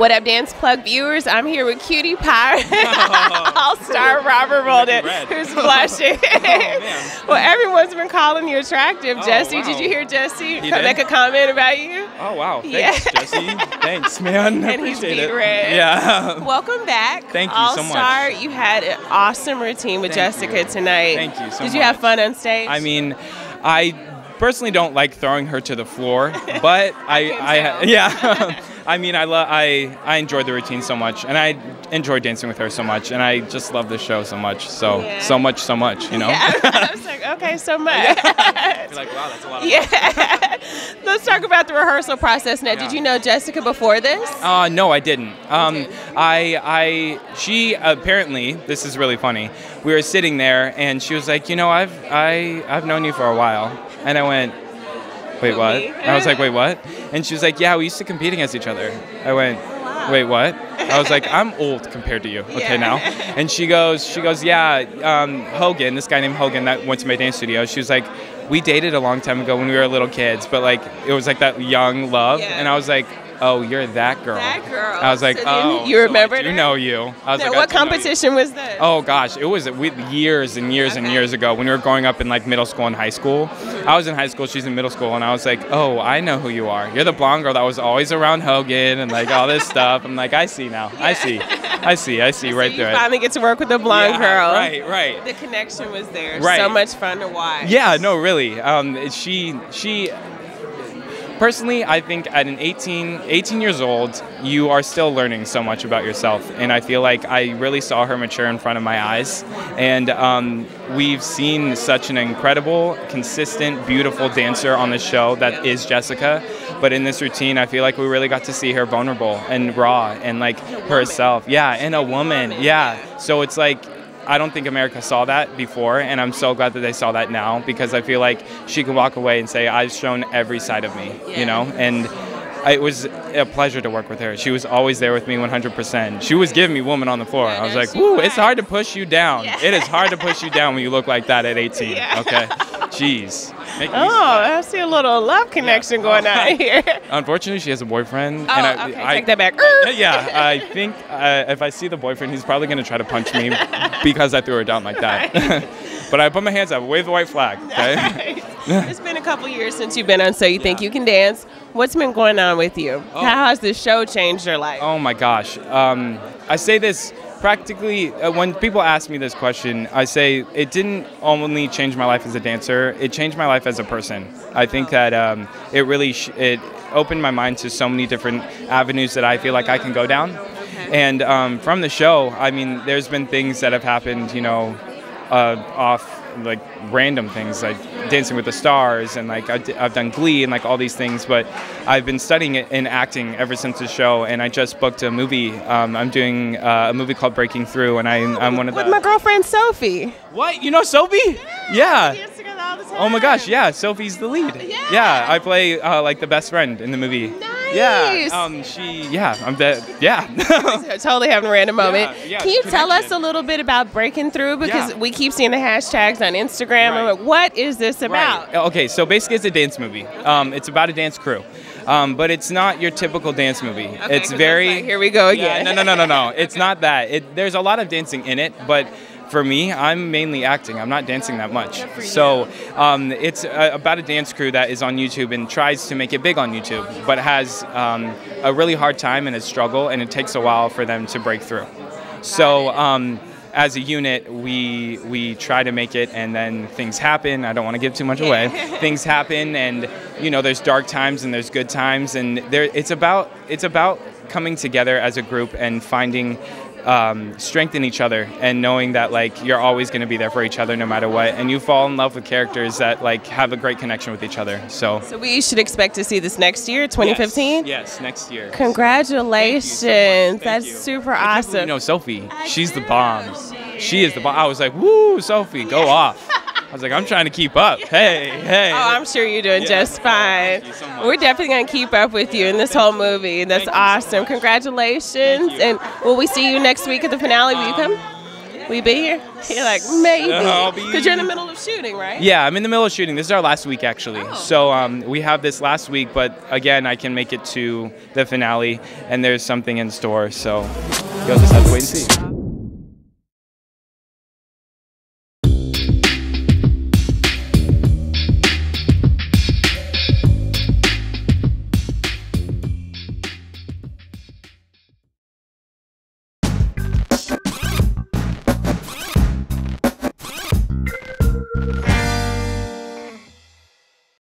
What up, DancePlug viewers? I'm here with Cutie Pie, all-star Robert Roldan, who's blushing. Well, everyone's been calling you attractive, Jesse. Wow. Did you hear Jesse make a comment about you? Oh, wow. Thanks, Jesse. Thanks, man. I And he's appreciate it. red. Yeah. Welcome back. Thank you so much. All-star, you had an awesome routine with Jessica tonight. Thank you so much. Did you have fun on stage? I mean, I personally don't like throwing her to the floor, but I mean, I enjoyed the routine so much, and I enjoyed dancing with her so much, and I just love the show so much. So so much, you know. Yeah. I was like, okay, so much. You're like, wow, that's a lot of Yeah. Let's talk about the rehearsal process now. Did you know Jessica before this? No, I didn't. She apparently, this is really funny. We were sitting there, and she was like, you know, I've known you for a while, and I went, wait, what? I was like, wait, what? And she was like, yeah, we used to compete against each other. I went, wait, what? I was like, I'm old compared to you, okay, now. And she goes, yeah, Hogan, this guy named Hogan that went to my dance studio, she was like, we dated a long time ago when we were little kids, but like, it was like that young love. And I was like, oh, you're that girl. That girl. I was like, so oh, you remember I do know you. I was now, like, what competition was this? Oh gosh, it was years and years and years ago when we were growing up in like middle school and high school. I was in high school, she's in middle school, and I was like, oh, I know who you are. You're the blonde girl that was always around Hogan and like all this stuff. I'm like, I see now. I see right through it. You finally get to work with the blonde girl. Right. The connection was there. Right. So much fun to watch. Yeah, no, really. She personally, I think at an 18 years old, you are still learning so much about yourself. And I feel like I really saw her mature in front of my eyes. And we've seen such an incredible, consistent, beautiful dancer on the show that is Jessica. But in this routine, I feel like we really got to see her vulnerable and raw and like herself. Yeah, and a woman. Yeah. So it's like, I don't think America saw that before, and I'm so glad that they saw that now, because I feel like she can walk away and say, I've shown every side of me, you know? And it was a pleasure to work with her. She was always there with me 100%. She was giving me woman on the floor. I was like, woo, it's hard to push you down. It is hard to push you down when you look like that at 18, okay? Jeez. I see a little love connection going on here. Unfortunately, she has a boyfriend. Oh, and okay, take that back. I think if I see the boyfriend, he's probably going to try to punch me because I threw her down like that. But I put my hands up, wave the white flag, okay? It's been a couple years since you've been on So You Think You Can Dance. What's been going on with you? How has this show changed your life? Oh my gosh. I say this practically, when people ask me this question, I say it didn't only change my life as a dancer, it changed my life as a person. I think that it really it opened my mind to so many different avenues that I feel like I can go down. And from the show, I mean, there's been things that have happened, you know, off like random things like Dancing with the Stars, and like I've done Glee and like all these things, but I've been studying it in acting ever since the show, and I just booked a movie. I'm doing a movie called Breaking Through, and I'm one of the... With my girlfriend Sophie. What? You know Sophie? Yeah. We dance together all the time. Oh my gosh, yeah, Sophie's the lead. Yeah, I play like the best friend in the movie. Nice. Yeah, I'm dead. Yeah. Totally having a random moment. Yeah, Can you tell us a little bit about Breaking Through? Because we keep seeing the hashtags on Instagram. I'm like, what is this about? Right. Okay, so basically it's a dance movie. It's about a dance crew. But it's not your typical dance movie. Okay, it's very... Like, here we go again. No. It's not that. There's a lot of dancing in it, but... For me, I'm mainly acting. I'm not dancing that much. So it's about a dance crew that is on YouTube and tries to make it big on YouTube, but has a really hard time and a struggle, and it takes a while for them to break through. So as a unit, we try to make it, and then things happen. I don't want to give too much away. Things happen, and you know, there's dark times and there's good times, and it's about coming together as a group and finding strength in each other, and knowing that like you're always going to be there for each other no matter what, and you fall in love with characters that like have a great connection with each other. So we should expect to see this next year, 2015. Yes, next year. Congratulations. Thank you. That's super awesome. You know Sophie, she's the bomb. She is the bomb. I was like, woo, Sophie, go off. I was like, I'm trying to keep up. Hey. Oh, I'm sure you're doing just fine. Thank you so much. We're definitely going to keep up with you in this whole movie. That's awesome. Congratulations. And will we see you next week at the finale? Will you come? We be here? You're like, maybe. Because you're in the middle of shooting, right? Yeah, I'm in the middle of shooting. This is our last week, actually. Oh. So we have this last week, but again, I can make it to the finale, and there's something in store. So you'll just have to wait and see.